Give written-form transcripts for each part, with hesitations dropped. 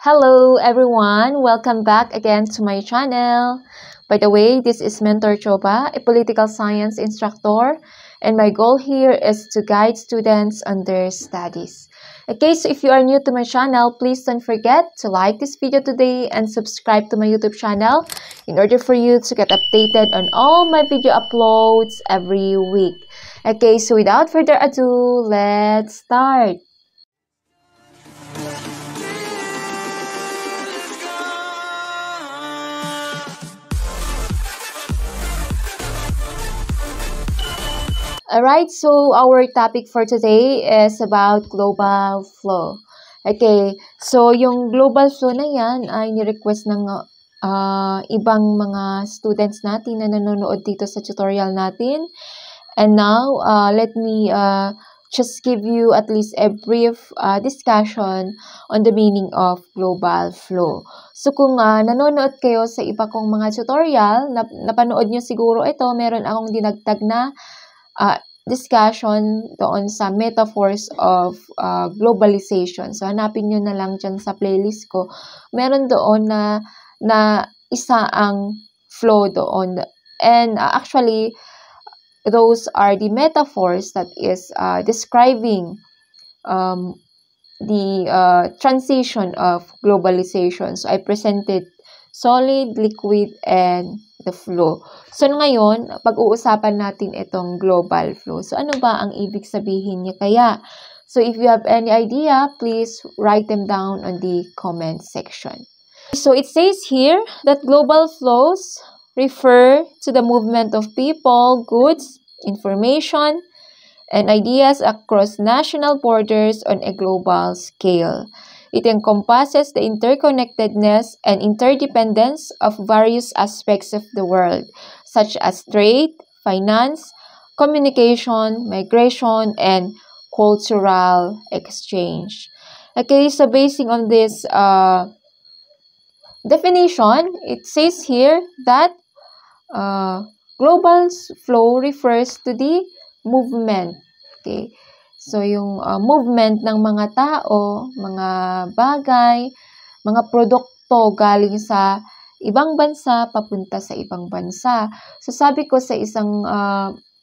Hello everyone! Welcome back again to my channel. By the way, this is Mentor Choba, a political science instructor, and my goal here is to guide students on their studies. Okay, so if you are new to my channel, please don't forget to like this video today and subscribe to my YouTube channel in order for you to get updated on all my video uploads every week. Okay, so without further ado, let's start. Alright, so our topic for today is about global flow. Okay, so yung global flow na yan ay ni-request ng ibang mga students natin na nanonood dito sa tutorial natin. And now, let me just give you at least a brief discussion on the meaning of global flow. So kung nanonood kayo sa iba kong mga tutorial, napanood nyo siguro ito, meron akong dinagdag na discussion doon sa metaphors of globalization. So, hanapin nyo na lang dyan sa playlist ko. Meron doon na isa ang flow doon. And actually, those are the metaphors that is describing the transition of globalization. So, I presented solid, liquid, and the flow. So, ngayon, pag-uusapan natin itong global flow. So, ano ba ang ibig sabihin niya kaya? So, if you have any idea, please write them down on the comment section. So, it says here that global flows refer to the movement of people, goods, information, and ideas across national borders on a global scale. It encompasses the interconnectedness and interdependence of various aspects of the world, such as trade, finance, communication, migration, and cultural exchange. Okay, so basing on this definition, it says here that global flow refers to the movement. Okay. So, yung movement ng mga tao, mga bagay, mga produkto galing sa ibang bansa papunta sa ibang bansa. So, sabi ko sa isang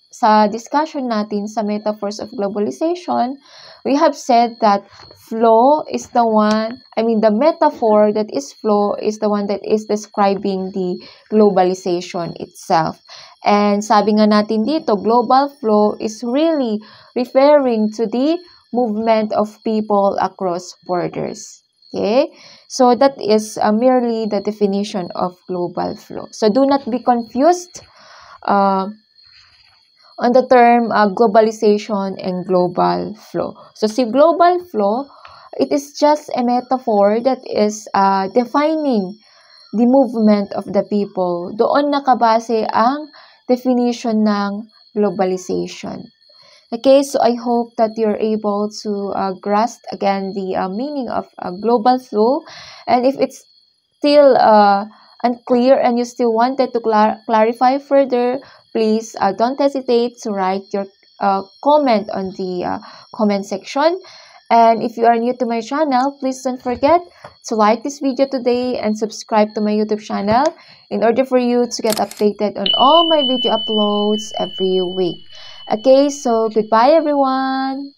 sa discussion natin sa metaphors of globalization, we have said that flow is the one, the metaphor that is flow is the one that is describing the globalization itself. And sabi nga natin dito, global flow is really referring to the movement of people across borders. Okay? So that is merely the definition of global flow. So do not be confused on the term globalization and global flow. So si global flow, it is just a metaphor that is defining the movement of the people. Doon nakabase ang definition ng globalization. Okay, so I hope that you're able to grasp again the meaning of global flow. And if it's still unclear and you still wanted to clarify further, please don't hesitate to write your comment on the comment section. And if you are new to my channel, please don't forget to like this video today and subscribe to my YouTube channel in order for you to get updated on all my video uploads every week. Okay, so goodbye everyone!